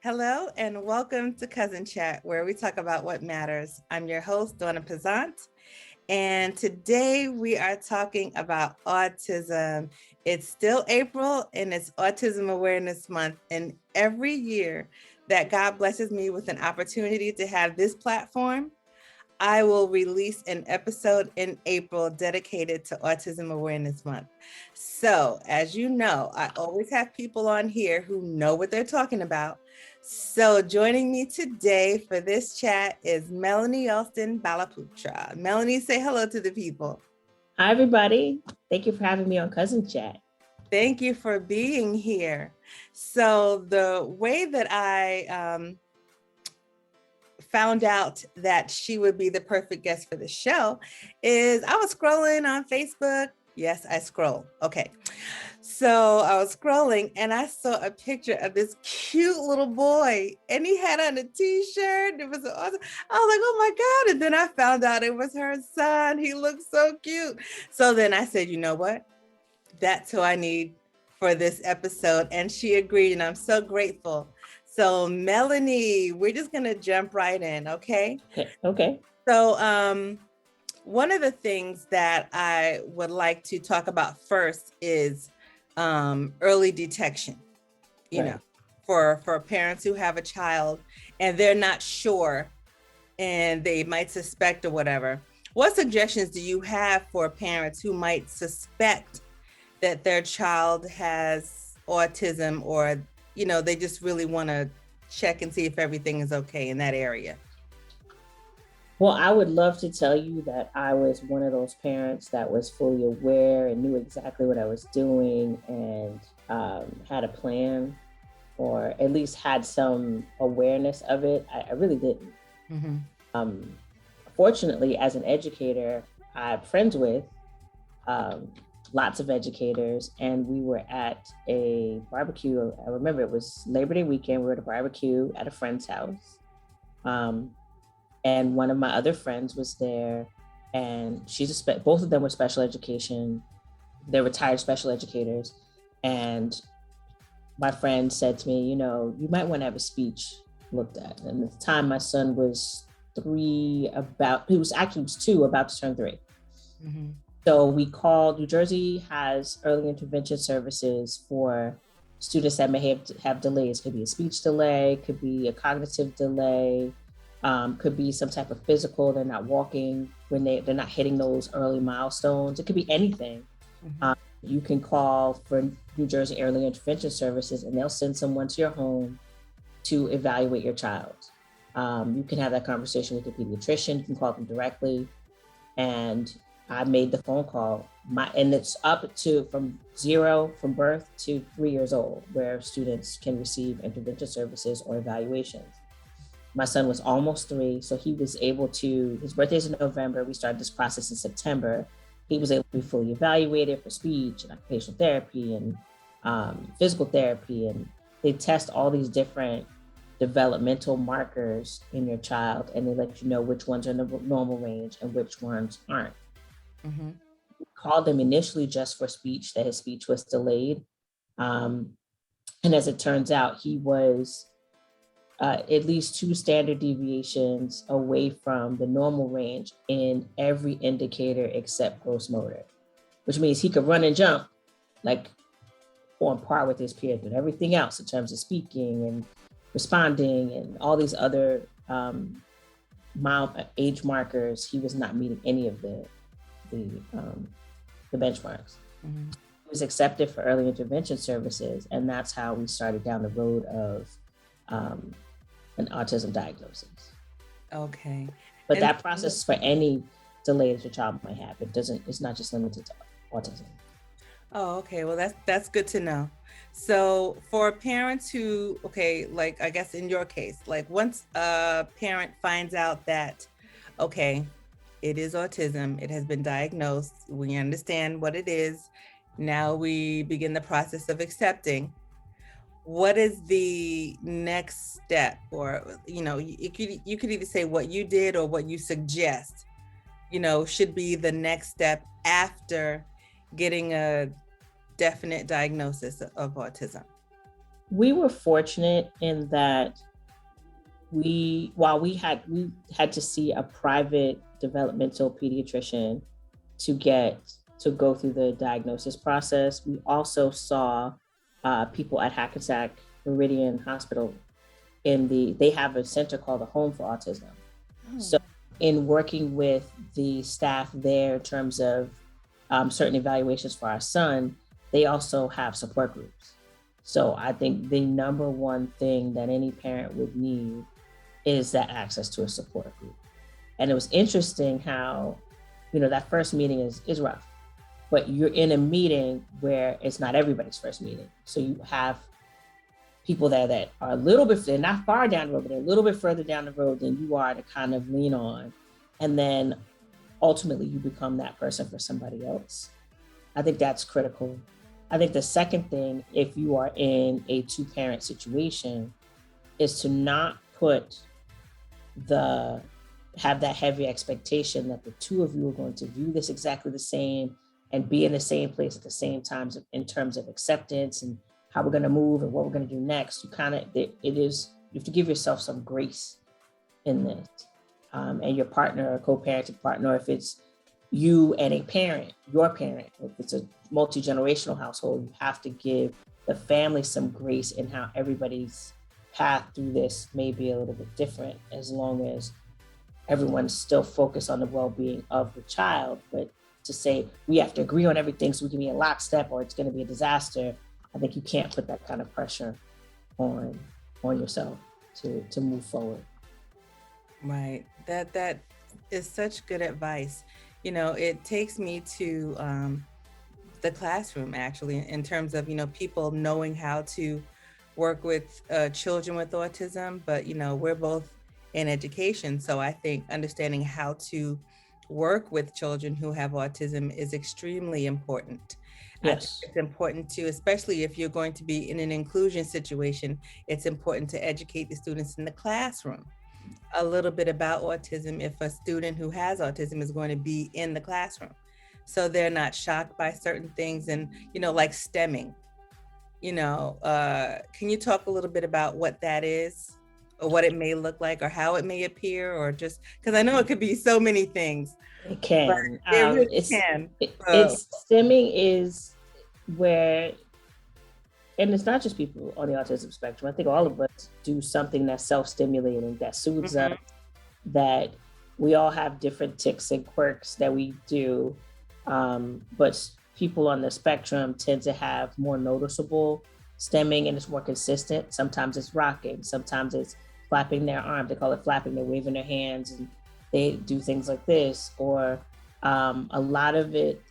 Hello and welcome to Cousin Chat, where we talk about what matters. I'm your host, Donna Pazant, and today we are talking about autism. It's still April and it's Autism Awareness Month, and every year that God blesses me with an opportunity to have this platform, I will release an episode in April dedicated to Autism Awareness Month. So, as you know, I always have people on here who know what they're talking about. So, joining me today for this chat is Melanie Elston Balaputra. Melanie, say hello to the people. Hi, everybody. Thank you for having me on Cousin Chat. Thank you for being here. So, the way that I found out that she would be the perfect guest for the show is I was scrolling on Facebook. Yes, I scroll. Okay. So I was scrolling and I saw a picture of this cute little boy and he had on a t-shirt. It was awesome. I was like, oh my God. And then I found out it was her son. He looked so cute. So then I said, you know what? That's who I need for this episode. And she agreed. And I'm so grateful. So Melanie, we're just going to jump right in. Okay. Okay. So one of the things that I would like to talk about first is early detection, Right. for parents who have a child and they're not sure and they might suspect or whatever. What suggestions do you have for parents who might suspect that their child has autism, or they just really want to check and see if everything is okay in that area? Well, I would love to tell you that I was one of those parents that was fully aware and knew exactly what I was doing and had a plan, or at least had some awareness of it. I really didn't. Mm-hmm. Fortunately, as an educator, I'm friends with lots of educators, and we were at a barbecue. I remember it was Labor Day weekend. We were at a barbecue at a friend's house. And one of my other friends was there, and both of them were special education. They're retired special educators. And my friend said to me, you might want to have a speech looked at. And at the time my son was he was 2, about to turn 3. Mm-hmm. So we called. New Jersey has early intervention services for students that may have delays. Could be a speech delay, could be a cognitive delay, could be some type of physical. They're not walking when they're not hitting those early milestones. It could be anything. Mm-hmm. You can call for New Jersey Early Intervention Services, and they'll send someone to your home to evaluate your child. You can have that conversation with your pediatrician. You can call them directly. And I made the phone call. And it's up to from birth to 3 years old, where students can receive intervention services or evaluations. My son was almost 3, so he was able to, his birthday's in November. We started this process in September. He was able to be fully evaluated for speech and occupational therapy and physical therapy. And they test all these different developmental markers in your child, and they let you know which ones are in the normal range and which ones aren't. Mm-hmm. We called him initially just for speech, that his speech was delayed. And as it turns out, he was at least 2 standard deviations away from the normal range in every indicator except gross motor, which means he could run and jump like on par with his peers, but everything else in terms of speaking and responding and all these other mild age markers, he was not meeting any of the benchmarks. Mm-hmm. He was accepted for early intervention services, and that's how we started down the road of an autism diagnosis. Okay. But that process is for any delay that your child might have. It's not just limited to autism. Oh, okay. Well, that's good to know. So for parents who, like I guess in your case, like once a parent finds out that, okay, it is autism, it has been diagnosed, we understand what it is. Now we begin the process of accepting. What is the next step? Or, you could either say what you did or what you suggest, should be the next step after getting a definite diagnosis of autism. We were fortunate in that we had to see a private developmental pediatrician to go through the diagnosis process. We also saw people at Hackensack Meridian Hospital they have a center called the Home for Autism. Oh. So in working with the staff there in terms of certain evaluations for our son, they also have support groups. So I think the number one thing that any parent would need is that access to a support group. And it was interesting how, that first meeting is rough, but you're in a meeting where it's not everybody's first meeting. So you have people there that are a little bit, they're not far down the road, but they're a little bit further down the road than you are to kind of lean on. And then ultimately you become that person for somebody else. I think that's critical. I think the second thing, if you are in a two-parent situation, is to not have that heavy expectation that the two of you are going to view this exactly the same and be in the same place at the same time in terms of acceptance and how we're going to move and what we're going to do next. You have to give yourself some grace in this. And your partner, or co-parenting partner, if it's you and a parent, your parent, if it's a multi-generational household, you have to give the family some grace in how everybody's path through this may be a little bit different, as long as everyone's still focused on the well-being of the child. But to say we have to agree on everything so we can be in lockstep or it's going to be a disaster, I think you can't put that kind of pressure on yourself to move forward. Right. That is such good advice. It takes me to the classroom, actually, in terms of, people knowing how to work with children with autism, but, we're both in education. So I think understanding how to work with children who have autism is extremely important. I think Yes. it's important to, especially if you're going to be in an inclusion situation, it's important to educate the students in the classroom a little bit about autism if a student who has autism is going to be in the classroom. So they're not shocked by certain things and, like stemming, can you talk a little bit about what that is or what it may look like or how it may appear, or just because I know it could be so many things, It but can. it really can. It's stemming is where, and it's not just people on the autism spectrum. I think all of us do something that's self-stimulating, that soothes us, that we all have different tics and quirks that we do. But people on the spectrum tend to have more noticeable stemming, and it's more consistent. Sometimes it's rocking, sometimes it's flapping their arm. They call it flapping. They're waving their hands and they do things like this. Or a lot of it,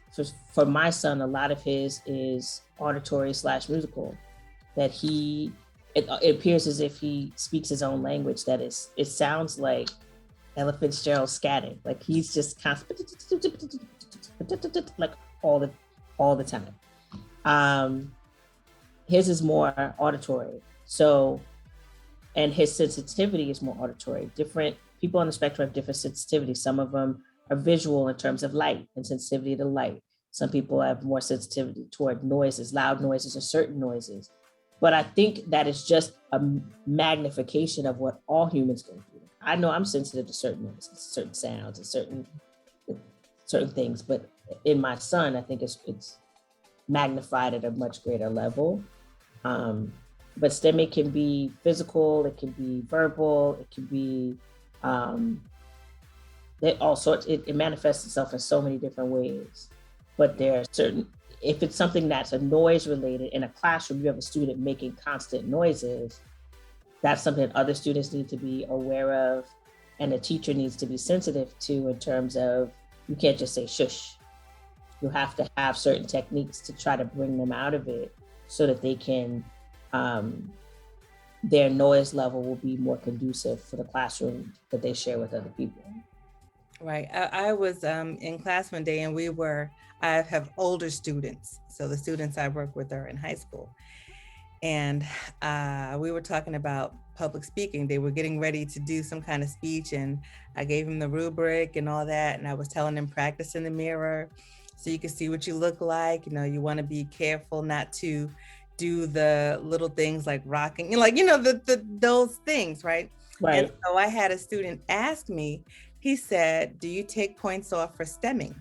for my son, a lot of his is auditory / musical, that it appears as if he speaks his own language. It sounds like Ella Fitzgerald scatting. Like he's just constantly like all the time. His is more auditory. So, and his sensitivity is more auditory. Different people on the spectrum have different sensitivity. Some of them are visual in terms of light and sensitivity to light. Some people have more sensitivity toward noises, loud noises, or certain noises. But I think that is just a magnification of what all humans go through. I know I'm sensitive to certain noises, certain sounds, and certain things, but in my son, I think it's magnified at a much greater level. But stemming can be physical, it can be verbal, it can be it manifests itself in so many different ways. But there are certain, if it's something that's a noise related, in a classroom, you have a student making constant noises, that's something other students need to be aware of, and the teacher needs to be sensitive to, in terms of, you can't just say shush. You have to have certain techniques to try to bring them out of it so that they can, their noise level will be more conducive for the classroom that they share with other people. Right. I was in class one day, and I have older students. So the students I work with are in high school. And we were talking about public speaking. They were getting ready to do some kind of speech, and I gave them the rubric and all that. And I was telling them, practice in the mirror so you can see what you look like. You want to be careful not to, do the little things like rocking, those things, right? And Right. so I had a student ask me, he said, do you take points off for stemming?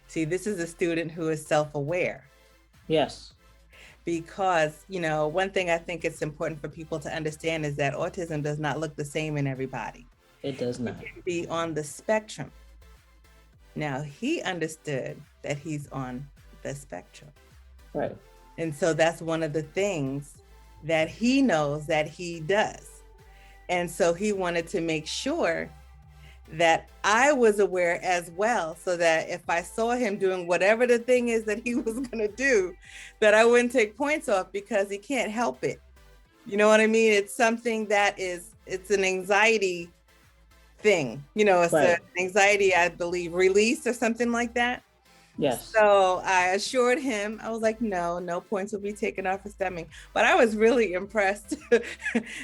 See, this is a student who is self-aware. Yes. Because, one thing I think it's important for people to understand is that autism does not look the same in everybody. It does not. It can be on the spectrum. Now, he understood that he's on the spectrum. Right. And so that's one of the things that he knows that he does. And so he wanted to make sure that I was aware as well, so that if I saw him doing whatever the thing is that he was going to do, that I wouldn't take points off, because he can't help it. You know what I mean? It's something it's an anxiety thing. It's Right. an anxiety, I believe, release or something like that. Yes. So I assured him, I was like, no points will be taken off for stemming. But I was really impressed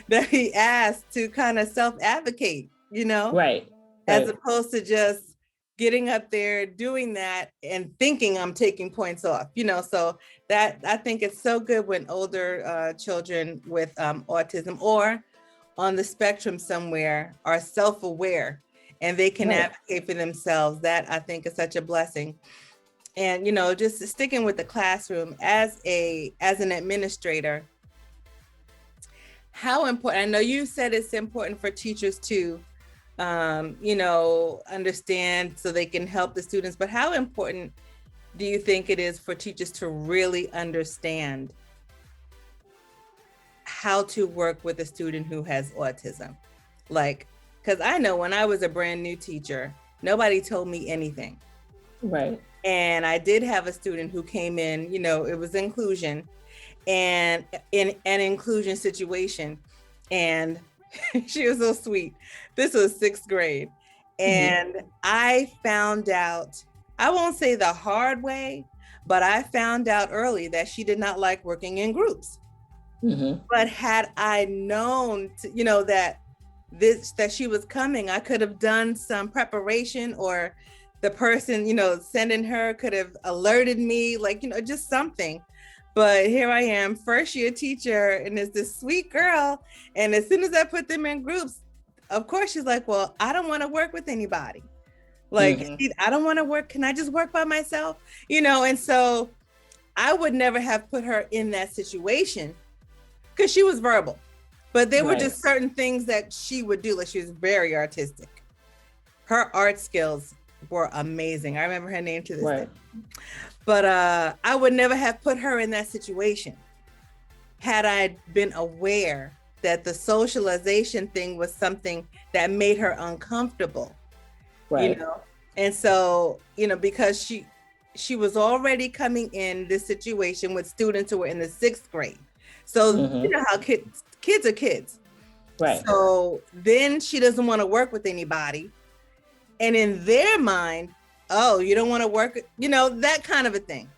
that he asked to kind of self-advocate, Right. as opposed to just getting up there, doing that and thinking I'm taking points off, so that, I think it's so good when older children with autism or on the spectrum somewhere are self-aware and they can advocate for themselves. That, I think, is such a blessing. And, just sticking with the classroom as an administrator, how important, I know you said it's important for teachers to, understand so they can help the students, but how important do you think it is for teachers to really understand how to work with a student who has autism? Like, because I know when I was a brand new teacher, nobody told me anything. Right. And I did have a student who came in, it was inclusion, and in an inclusion situation. And she was so sweet. This was 6th grade. And I found out, I won't say the hard way, but I found out early that she did not like working in groups. But had I known, that she was coming, I could have done some preparation, or the person, sending her could have alerted me, just something. But here I am, first year teacher, and it's this sweet girl. And as soon as I put them in groups, of course, she's like, well, I don't want to work with anybody. I don't want to work. Can I just work by myself? And so I would never have put her in that situation because she was verbal. But there were just certain things that she would do. Like, she was very artistic. Her art skills were amazing. I remember her name to this day. But I would never have put her in that situation had I been aware that the socialization thing was something that made her uncomfortable. And so, because she was already coming in this situation with students who were in the 6th grade. So you know how kids are kids. Right. So then she doesn't want to work with anybody. And in their mind, oh, you don't want to work, that kind of a thing.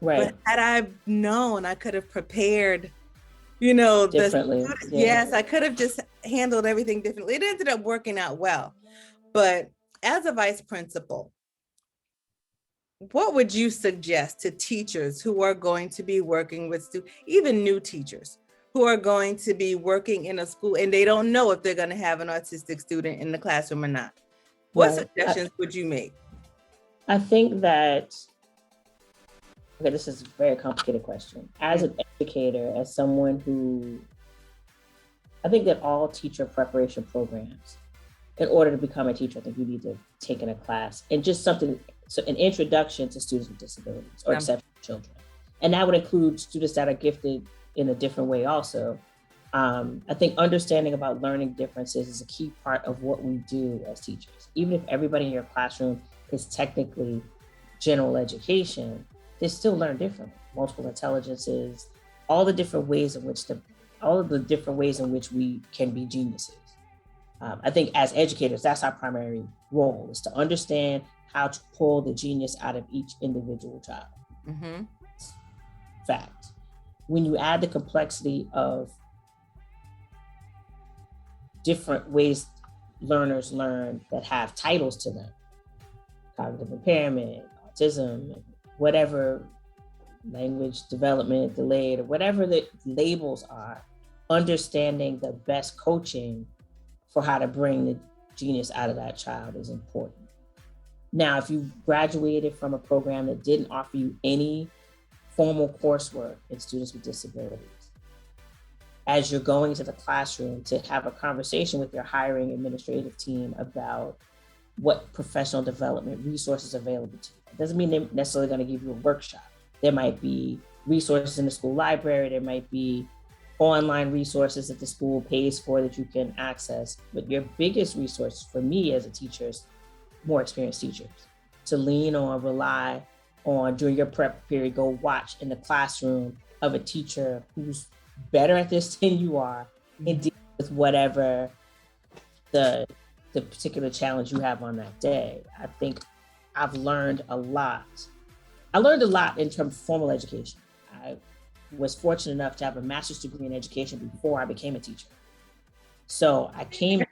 Right. But had I known, I could have prepared, differently. Yes, I could have just handled everything differently. It ended up working out well. But as a vice principal, what would you suggest to teachers who are going to be working with even new teachers who are going to be working in a school and they don't know if they're going to have an autistic student in the classroom or not? What suggestions would you make? I think that, this is a very complicated question. As an educator, as someone who, I think that all teacher preparation programs, in order to become a teacher, I think you need to take in a class and just something, so an introduction to students with disabilities or exceptional children. And that would include students that are gifted in a different way also. I think understanding about learning differences is a key part of what we do as teachers. Even if everybody in your classroom is technically general education, they still learn differently. Multiple intelligences, all the different ways in which we can be geniuses. I think as educators, that's our primary role, is to understand how to pull the genius out of each individual child. Fact. When you add the complexity of different ways learners learn that have titles to them, cognitive impairment, autism, whatever language development delayed, or whatever the labels are, understanding the best coaching for how to bring the genius out of that child is important. Now, if you graduated from a program that didn't offer you any formal coursework in students with disabilities, as you're going to the classroom to have a conversation with your hiring administrative team about what professional development resources are available to you. It doesn't mean they're necessarily going to give you a workshop. There might be resources in the school library, there might be online resources that the school pays for that you can access. But your biggest resource for me as a teacher is more experienced teachers to lean on, rely on during your prep period. Go watch in the classroom of a teacher who's better at this than you are and deal with whatever the particular challenge you have on that day. I think I've learned a lot. I learned a lot in terms of formal education. I was fortunate enough to have a master's degree in education before I became a teacher. So I came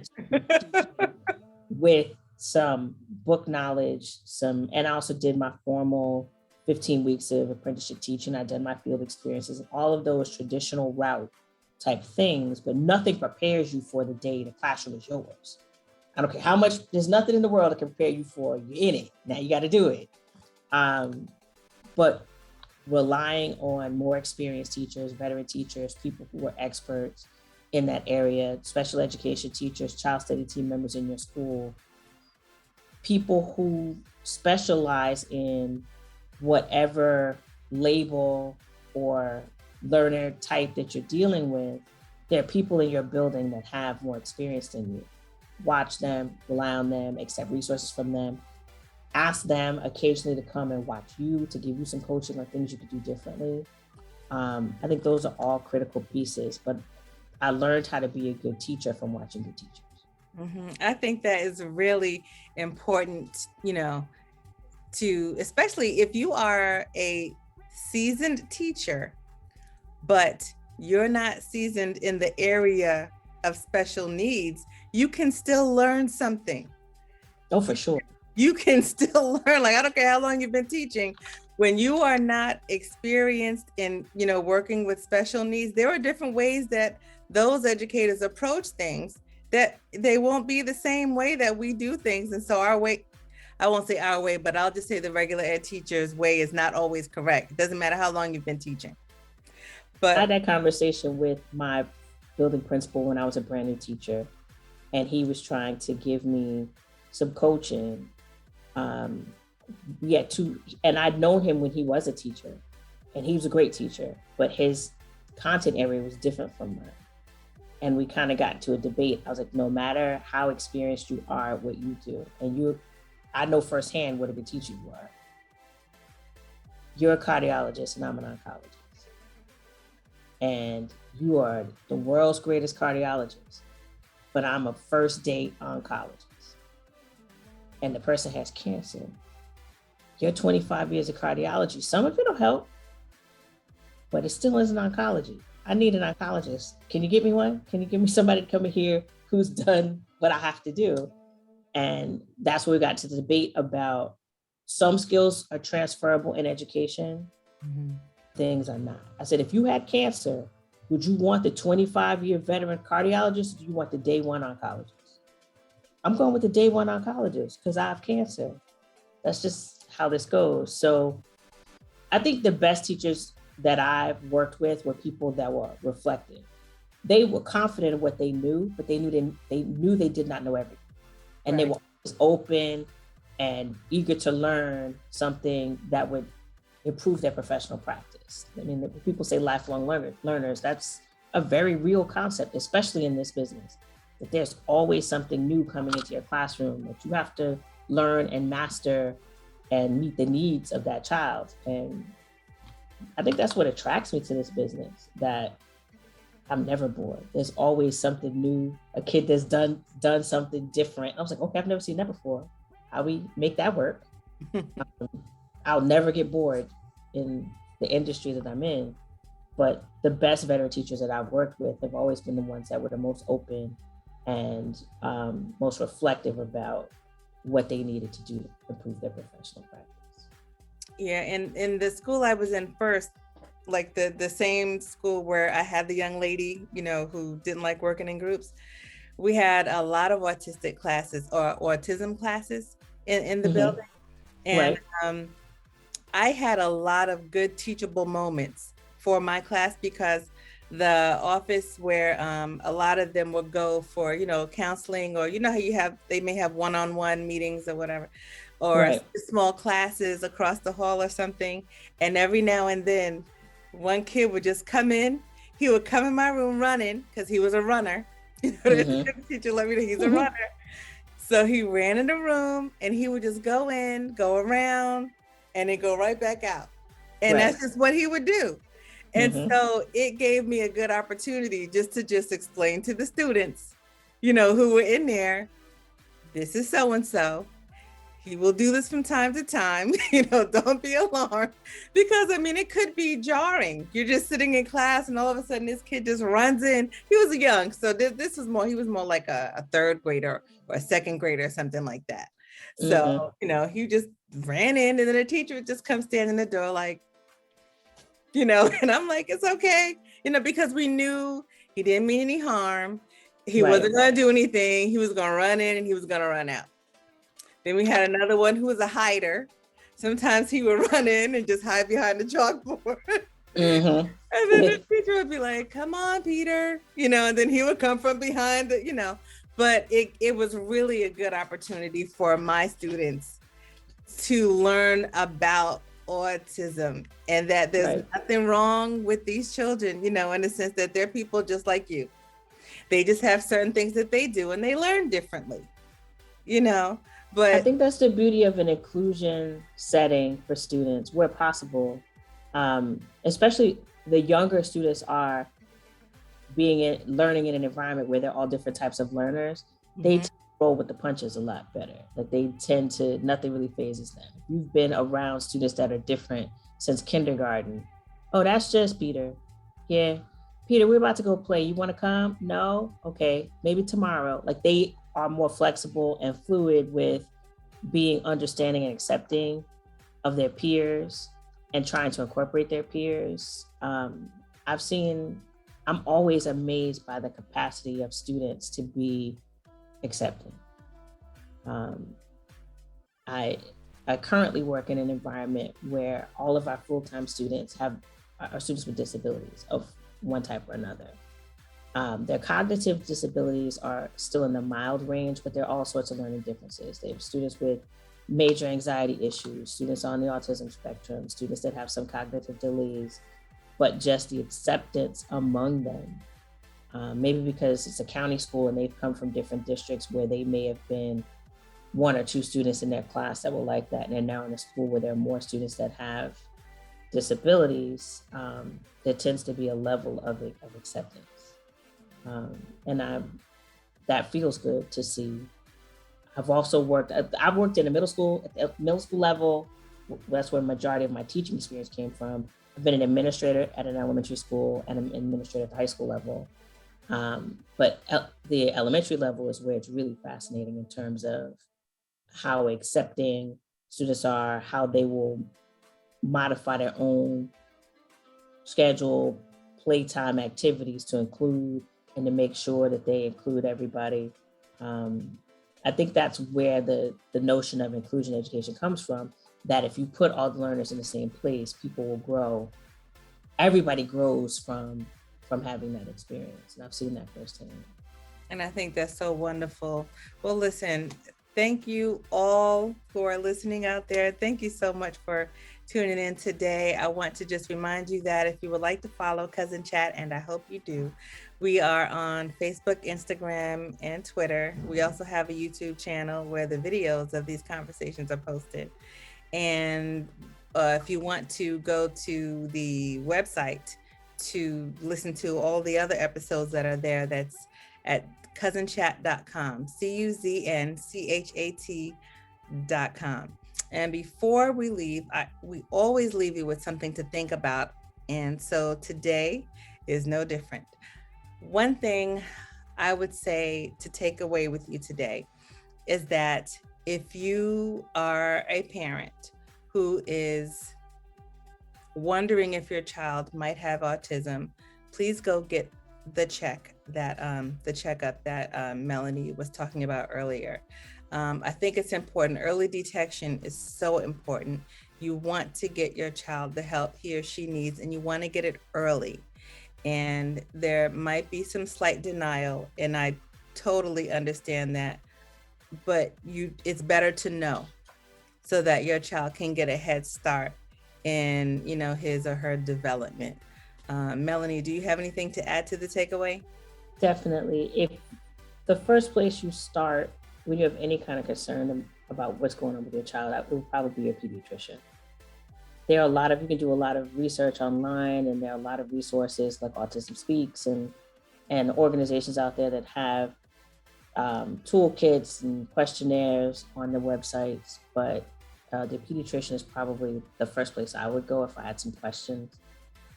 with some book knowledge, and I also did my formal 15 weeks of apprenticeship teaching. I did my field experiences and all of those traditional route type things, but nothing prepares you for the day the classroom is yours. I don't care how much, there's nothing in the world that can prepare you for, you're in it. Now you got to do it. But relying on more experienced teachers, veteran teachers, people who are experts in that area, special education teachers, child study team members in your school, people who specialize in whatever label or learner type that you're dealing with. There are people in your building that have more experience than you. Watch them, rely on them, accept resources from them. Ask them occasionally to come and watch you, to give you some coaching on things you could do differently. I think those are all critical pieces, but I learned how to be a good teacher from watching good teachers. Mm-hmm. I think that is really important, to, especially if you are a seasoned teacher, but you're not seasoned in the area of special needs, you can still learn something. Oh, for sure. You can still learn. Like, I don't care how long you've been teaching. When you are not experienced in, working with special needs, there are different ways that those educators approach things that they won't be the same way that we do things. And so our way, I won't say our way, but I'll just say the regular ed teacher's way is not always correct. It doesn't matter how long you've been teaching. But I had that conversation with my building principal when I was a brand new teacher, and he was trying to give me some coaching. And I'd known him when he was a teacher, and he was a great teacher, but his content area was different from mine. And we kind of got into a debate. I was like, no matter how experienced you are at what you do, and I know firsthand what a good teacher you are. You're a cardiologist and I'm an oncologist. And you are the world's greatest cardiologist, but I'm a first date oncologist. And the person has cancer. You're 25 years of cardiology. Some of it'll help, but it still isn't oncology. I need an oncologist. Can you give me one? Can you give me somebody to come in here who's done what I have to do? And that's where we got to the debate about some skills are transferable in education. Mm-hmm. Things are not. I said, if you had cancer, would you want the 25-year veteran cardiologist or do you want the day one oncologist? I'm going with the day one oncologist because I have cancer. That's just how this goes. So I think the best teachers that I've worked with were people that were reflective. They were confident in what they knew, but they knew they did not know everything. And right. They were always open and eager to learn something that would improve their professional practice. I mean, when people say lifelong learners, that's a very real concept, especially in this business, that there's always something new coming into your classroom that you have to learn and master and meet the needs of that child. And I think that's what attracts me to this business, that I'm never bored. There's always something new, a kid that's done something different. I was like, okay, I've never seen that before. How we make that work? I'll never get bored in the industry that I'm in, but the best veteran teachers that I've worked with have always been the ones that were the most open and most reflective about what they needed to do to improve their professional practice. Yeah, and in the school I was in first, like the same school where I had the young lady, who didn't like working in groups, we had a lot of autistic classes or autism classes in the Mm-hmm. building. And Right. I had a lot of good teachable moments for my class because the office where a lot of them would go for, counseling, or how they may have one-on-one meetings or whatever, or Right. small classes across the hall or something. And every now and then, one kid would just come in. He would come in my room running because he was a runner. The Mm-hmm. teacher let me know he's a runner. So he ran in the room and he would just go in, go around, and then go right back out. And Right. that's just what he would do. And Mm-hmm. so it gave me a good opportunity just explain to the students, who were in there, this is so and so. He will do this from time to time. Don't be alarmed. Because I mean, it could be jarring. You're just sitting in class and all of a sudden this kid just runs in. He was young. So he was more like a third grader or a second grader or something like that. So, Mm-hmm. he just ran in, and then the teacher would just come stand in the door like, and I'm like, it's okay, because we knew he didn't mean any harm. He Right. wasn't going to do anything. He was going to run in and he was going to run out. Then we had another one who was a hider. Sometimes he would run in and just hide behind the chalkboard. Mm-hmm. And then the teacher would be like, come on, Peter, and then he would come from behind but it was really a good opportunity for my students to learn about autism, and that there's Right. nothing wrong with these children, in the sense that they're people just like you. They just have certain things that they do and they learn differently, I but think that's the beauty of an inclusion setting for students where possible. Especially the younger students are learning in an environment where they're all different types of learners. They roll with the punches a lot better. Like they tend to, nothing really phases them. You've been around students that are different since kindergarten. Oh, that's just Peter. Yeah. Peter, we're about to go play. You want to come? No? Okay. Maybe tomorrow. Like they are more flexible and fluid with being understanding and accepting of their peers and trying to incorporate their peers. I've seen, I'm always amazed by the capacity of students to be accepting. Um, I I currently work in an environment where all of our full-time students are students with disabilities of one type or another. Their cognitive disabilities are still in the mild range, but there are all sorts of learning differences. They have students with major anxiety issues, students on the autism spectrum, students that have some cognitive delays, but just the acceptance among them. Maybe because it's a county school and they've come from different districts where they may have been one or two students in their class that were like that, and they're now in a school where there are more students that have disabilities. There tends to be a level of acceptance. And that feels good to see. I've worked in a middle school, at the middle school level. That's where the majority of my teaching experience came from. I've been an administrator at an elementary school and an administrator at the high school level. But the elementary level is where it's really fascinating in terms of how accepting students are, how they will modify their own schedule, playtime activities to include and to make sure that they include everybody. I think that's where the notion of inclusion education comes from, that if you put all the learners in the same place, people will grow. Everybody grows from having that experience. And I've seen that firsthand. And I think that's so wonderful. Well, listen, thank you all for listening out there. Thank you so much for tuning in today. I want to just remind you that if you would like to follow Cousin Chat, and I hope you do, we are on Facebook, Instagram, and Twitter. We also have a YouTube channel where the videos of these conversations are posted. And if you want to go to the website to listen to all the other episodes that are there, that's at CUZNchat.com, CUZNCHAT.com. And before we leave, we always leave you with something to think about. And so today is no different. One thing I would say to take away with you today is that if you are a parent, or you have a child, or you have a family member, or you have a friend, or you have a coworker, or you have a classmate, or you have a teacher, or you have a student, or you have a teacher, or you have a parent, who is wondering if your child might have autism, please go get the checkup that Melanie was talking about earlier. I think it's important. Early detection is so important. You want to get your child the help he or she needs, and you want to get it early. And there might be some slight denial, and I totally understand that, but it's better to know so that your child can get a head start in, his or her development. Melanie, do you have anything to add to the takeaway? Definitely. If the first place you start when you have any kind of concern about what's going on with your child, that will probably be your pediatrician. There are you can do a lot of research online, and there are a lot of resources like Autism Speaks and organizations out there that have toolkits and questionnaires on the websites, but the pediatrician is probably the first place I would go if I had some questions.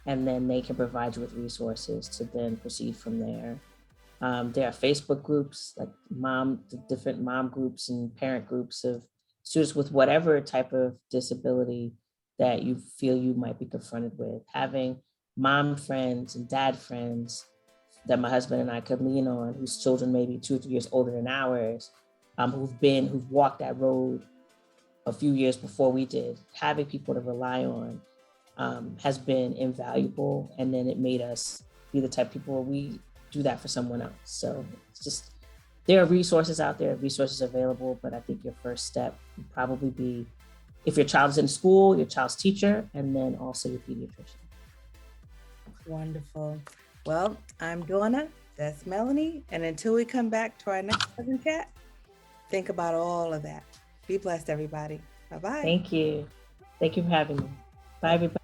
And then they can provide you with resources to then proceed from there. There are Facebook groups, like different mom groups and parent groups of students with whatever type of disability that you feel you might be confronted with. Having mom friends and dad friends that my husband and I could lean on, whose children may be 2 or 3 years older than ours, who've walked that road a few years before we did. Having people to rely on has been invaluable. And then it made us be the type of people where we do that for someone else. So it's just, there are resources out there, resources available, but I think your first step would probably be, if your child is in school, your child's teacher, and then also your pediatrician. Wonderful. Well, I'm Donna, that's Melanie. And until we come back to our next Cousin Chat, think about all of that. Be blessed, everybody. Bye-bye. Thank you. Thank you for having me. Bye, everybody.